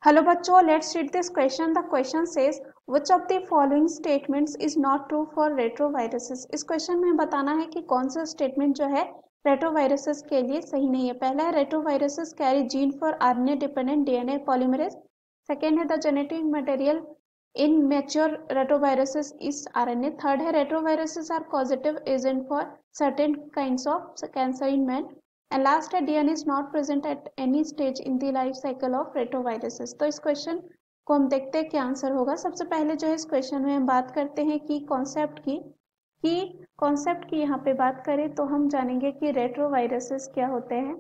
Hello बच्चों, let's read this question. The question says which of the following statements is not true for retroviruses. इस question में बताना है कि कौन सा स्टेटमेंट जो है रेट्रोवायरसेस के लिए सही नहीं है। पहला है retroviruses carry gene for RNA dependent DNA polymerase. Second है the genetic material in mature retroviruses is RNA. Third है retroviruses are positive agent for certain kinds of cancer in man. And last है DNA is not present at any stage in the life cycle of retroviruses. तो इस question को हम देखते हैं क्या answer होगा। सबसे पहले जो है इस क्वेश्चन में हम बात करते हैं कि कॉन्सेप्ट की यहाँ पे बात करें तो हम जानेंगे कि रेट्रोवायरसेस क्या होते हैं।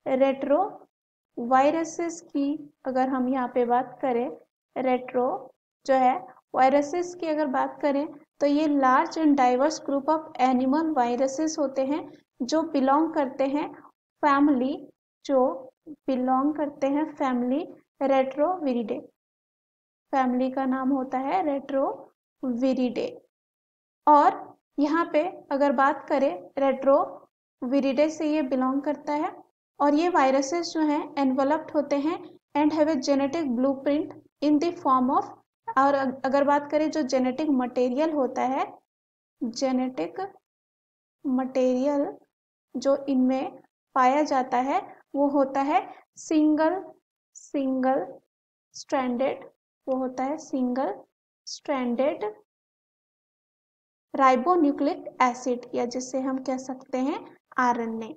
रेट्रो वायरसेस की अगर हम यहाँ पे बात करें, रेट्रो जो है वायरसेस की अगर बात करें तो ये large and diverse group of animal viruses होते हैं जो बिलोंग करते हैं फैमिली रेट्रोविरिडे। फैमिली का नाम होता है रेट्रोविरिडे। और यहाँ पे अगर बात करें रेट्रोविरिडे से ये बिलोंग करता है और ये वायरसेस जो हैं एनवेलप्ड होते हैं and have a genetic blueprint in the form of. और अगर बात करें जो जेनेटिक मटेरियल होता है, जेनेटिक मटेरियल जो इनमें पाया जाता है वो होता है सिंगल स्ट्रैंडेड, वो होता है सिंगल स्ट्रैंडेड राइबोन्यूक्लिक एसिड, या जिसे हम कह सकते हैं आरएनए।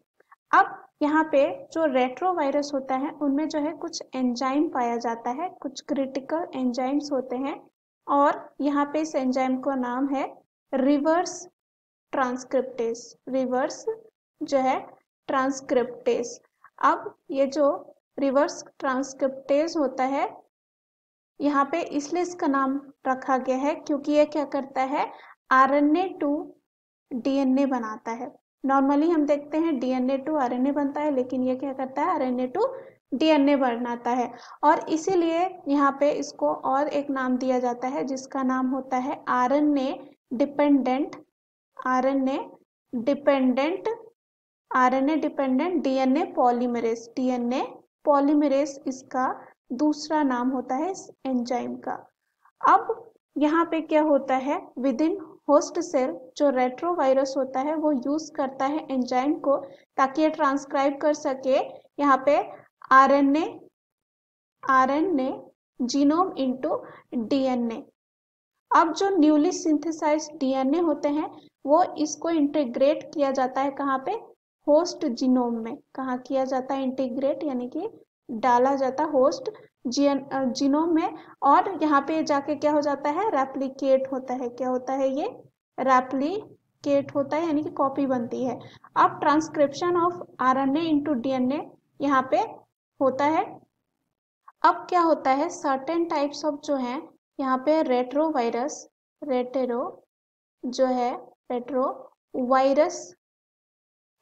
अब यहाँ पे जो रेट्रोवायरस होता है उनमें जो है कुछ एंजाइम पाया जाता है, कुछ क्रिटिकल एंजाइम्स होते हैं और यहाँ पे इस एंजाइम का नाम है रिवर्स ट्रांसक्रिप्टेस। रिवर्स जो है ट्रांसक्रिप्टेस। अब ये जो रिवर्स ट्रांसक्रिप्टेस होता है यहाँ पे इसलिए इसका नाम रखा गया है क्योंकि ये क्या करता है, आरएनए टू डीएनए बनाता है। नॉर्मली हम देखते हैं डीएनए टू आरएनए बनता है, लेकिन ये क्या करता है, आरएनए टू डीएनए बनाता है। और इसीलिए यहाँ पे इसको और एक नाम दिया जाता है जिसका नाम होता है RNA dependent DNA polymerase. DNA polymerase इसका दूसरा नाम होता है इस एंजाइम का। अब यहाँ पे क्या होता है, विद इन होस्ट सेल जो रेट्रोवायरस होता है वो यूज करता है एंजाइम को ताकि ये ट्रांसक्राइब कर सके यहाँ पे आरएनए जीनोम इनटू डीएनए। अब जो न्यूली सिंथेसाइज्ड डीएनए होते हैं वो इसको इंटीग्रेट किया जाता है कहाँ पे, होस्ट जीनोम में। कहाँ किया जाता है इंटीग्रेट, यानी कि डाला जाता होस्ट जीनोम में, और यहाँ पे जाके क्या हो जाता है, रेप्लिकेट होता है। क्या होता है, ये रेप्लिकेट होता है, यानी कि कॉपी बनती है। अब transcription of RNA into DNA यहाँ पे होता है। अब क्या होता है, सर्टेन टाइप्स ऑफ जो है यहाँ पे रेट्रोवायरस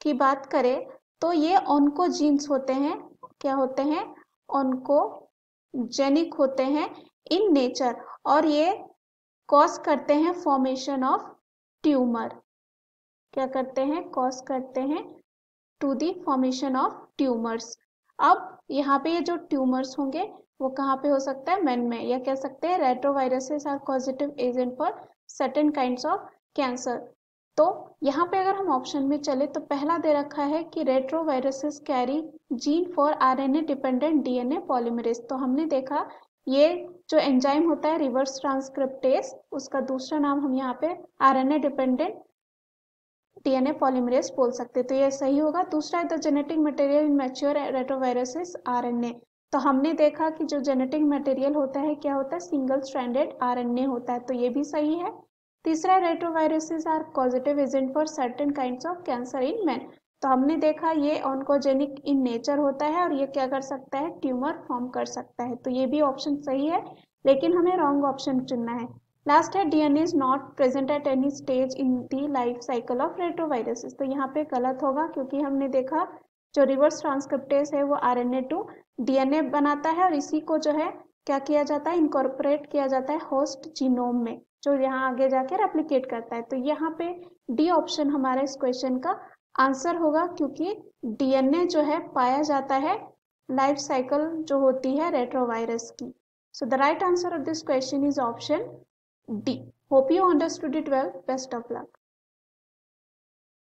की बात करें तो ये ऑन्कोजीन्स होते हैं। क्या होते हैं, ऑन्कोजेनिक होते हैं इन नेचर, और ये कॉज करते हैं फॉर्मेशन ऑफ ट्यूमर। क्या करते हैं, कॉज करते हैं to the formation of tumours. अब यहाँ पे ये जो ट्यूमर्स होंगे वो कहाँ पे हो सकता है, मैन में, या कह सकते हैं retroviruses are positive agent for certain kinds of cancer. तो यहाँ पे अगर हम ऑप्शन में चले तो पहला दे रखा है कि retroviruses carry gene for RNA dependent DNA polymerase. तो हमने देखा ये जो एंजाइम होता है रिवर्स ट्रांसक्रिप्टेस, उसका दूसरा नाम हम यहाँ पे आरएनए डिपेंडेंट डीएनए पॉलीमरेज बोल सकते, तो ये सही होगा। दूसरा है the genetic material in mature retroviruses RNA. तो हमने देखा कि जो जेनेटिक मटेरियल होता है क्या होता है, सिंगल स्ट्रैंडेड आरएनए होता है, तो ये भी सही है। तीसरा retroviruses are positive agent for certain kinds of cancer in man. तो हमने देखा ये ऑन्कोजेनिक इन नेचर होता है और ये क्या कर सकता है, ट्यूमर फॉर्म कर सकता है, तो ये भी ऑप्शन सही है, लेकिन हमें रॉन्ग ऑप्शन चुनना है। लास्ट है DNA is not present at any stage in the life cycle of retroviruses. तो यहाँ पे गलत होगा क्योंकि हमने देखा जो रिवर्स ट्रांसक्रिप्टेस है वो आरएनए टू डीएनए बनाता है और इसी को जो है क्या किया जाता है, इनकॉर्पोरेट किया जाता है होस्ट जीनोम में, जो यहाँ आगे जाके रेप्लिकेट करता है। तो यहाँ पे डी ऑप्शन हमारा इस क्वेश्चन का आंसर होगा, क्योंकि डीएनए जो है पाया जाता है लाइफ साइकिल जो होती है रेट्रोवायरस की। So the right answer of this question is option D. Hope you understood it well. Best of luck.